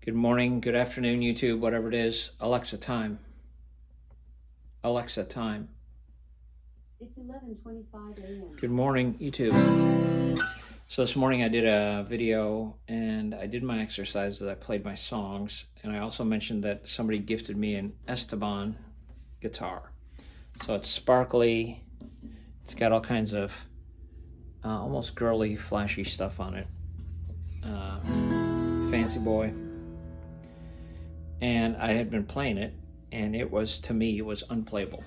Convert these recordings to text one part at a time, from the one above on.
Good morning, good afternoon, YouTube, whatever it is. Alexa, time. Alexa, time. It's 11:25 a.m. Good morning, YouTube. So this morning I did a video and I did my exercises. I played my songs, and I also mentioned that somebody gifted me an Esteban guitar. So it's sparkly. It's got all kinds of almost girly, flashy stuff on it. Fancy boy. And I had been playing it, and it was, to me, it was unplayable.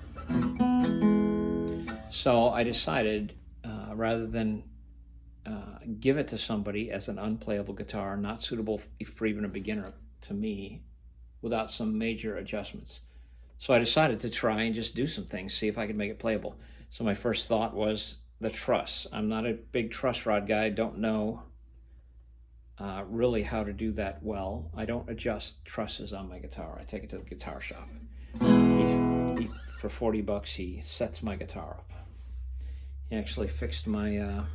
So I decided, rather than give it to somebody as an unplayable guitar, not suitable for even a beginner, to me, without some major adjustments. So I decided to try and just do some things, see if I could make it playable. So my first thought was the truss. I'm not a big truss rod guy, don't know really how to do that well. I don't adjust trusses on my guitar. I take it to the guitar shop. For $40, he sets my guitar up. He actually fixed my,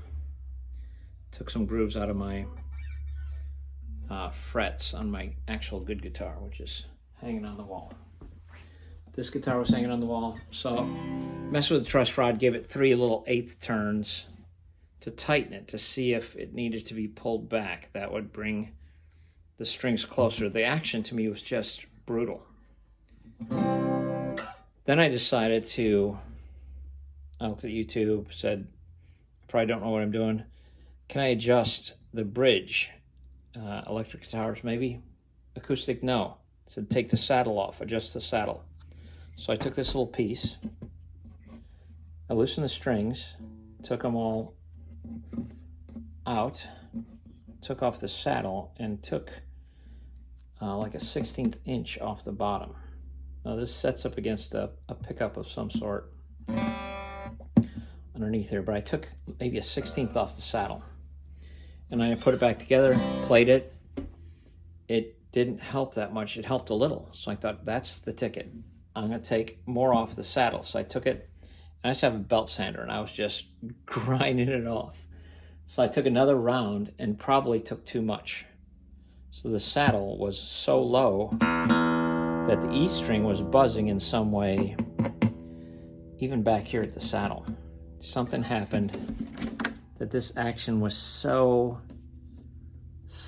took some grooves out of my frets on my actual good guitar, which is hanging on the wall. This guitar was hanging on the wall, so messed with the truss rod, gave it 3 little 1/8 turns to tighten it, to see if it needed to be pulled back. That would bring the strings closer. The action to me was just brutal. Then I decided to, I looked at YouTube, said, I probably don't know what I'm doing. Can I adjust the bridge? Electric guitars, maybe. Acoustic, no. I said, take the saddle off, adjust the saddle. So I took this little piece, I loosened the strings, took them all out, took off the saddle, and took like a 1/16 inch off the bottom. Now this sets up against a pickup of some sort underneath there, but I took maybe a 1/16 off the saddle. And I put it back together, played it. It didn't help that much. It helped a little. So I thought, that's the ticket. I'm going to take more off the saddle. So I took it, and I just have a belt sander, and I was just grinding it off. So I took another round and probably took too much. So the saddle was so low that the E string was buzzing in some way, even back here at the saddle. Something happened that this action was so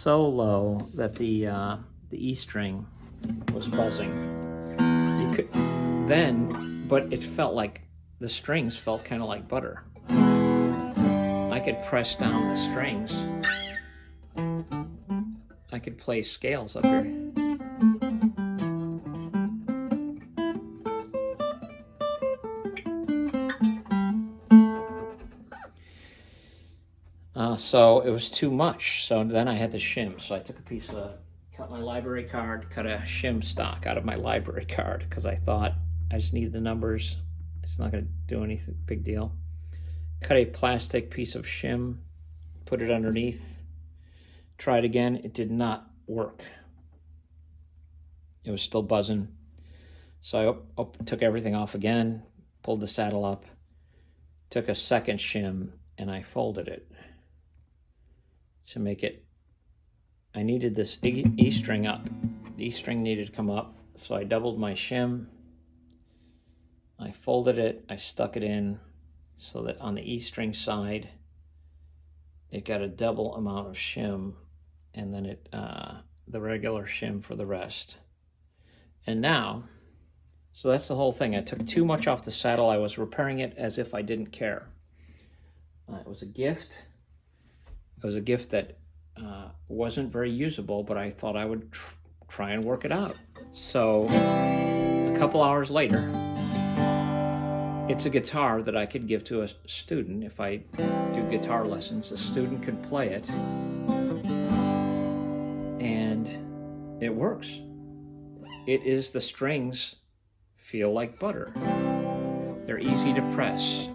low that the E string was buzzing. You could then, but it felt like the strings felt kind of like butter. I could press down the strings. I could play scales up here. So it was too much. So then I had to shim. So I took a piece of, cut my library card, cut a shim stock out of my library card, because I thought I just needed the numbers. It's not going to do anything big deal. Cut a plastic piece of shim, put it underneath, tried again. It did not work. It was still buzzing. So I took everything off again, pulled the saddle up, took a second shim, and I folded it to make it. I needed this E string up. The E string needed to come up, so I doubled my shim. I folded it, I stuck it in so that on the E string side, it got a double amount of shim, and then it the regular shim for the rest. And now, so that's the whole thing. I took too much off the saddle. I was repairing it as if I didn't care. It was a gift. It was a gift that wasn't very usable, but I thought I would try and work it out. So a couple hours later, it's a guitar that I could give to a student. If I do guitar lessons, a student could play it, and it works. It is, the strings feel like butter. They're easy to press.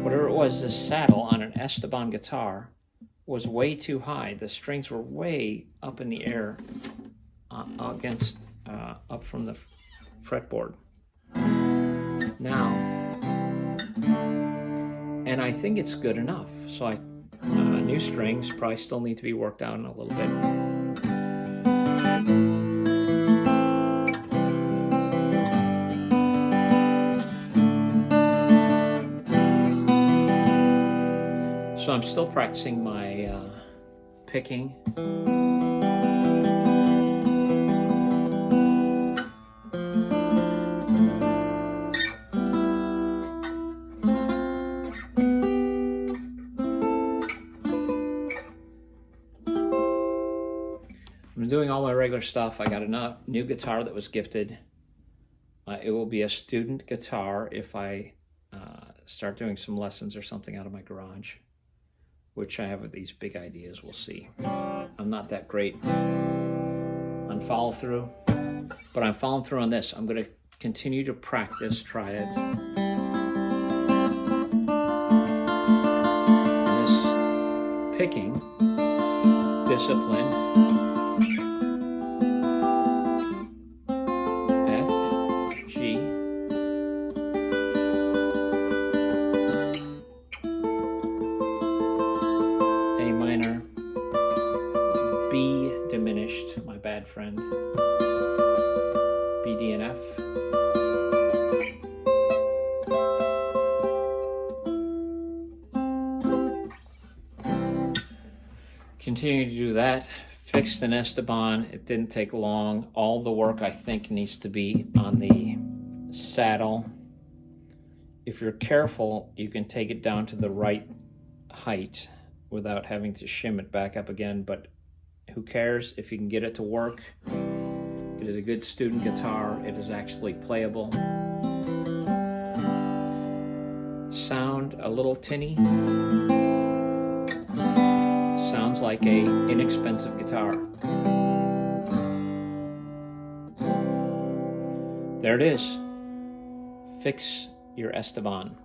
Whatever it was, this saddle on an Esteban guitar was way too high. The strings were way up in the air against, up from the fretboard. Now, and I think it's good enough. So new strings probably still need to be worked out in a little bit. still practicing my picking. I'm doing all my regular stuff. I got a new guitar that was gifted. It will be a student guitar if I start doing some lessons or something out of my garage, which I have these big ideas. We'll see. I'm not that great on follow through, but I'm following through on this. I'm going to continue to practice triads. And this picking discipline. F, G, A minor, B diminished, my bad friend, B, D, and F. Continue to do that. Fixed an Esteban. It didn't take long. All the work, I think, needs to be on the saddle. If you're careful, you can take it down to the right height without having to shim it back up again, but who cares if you can get it to work? It is a good student guitar. It is actually playable. Sound a little tinny. Sounds like a inexpensive guitar. There it is. Fix your Esteban.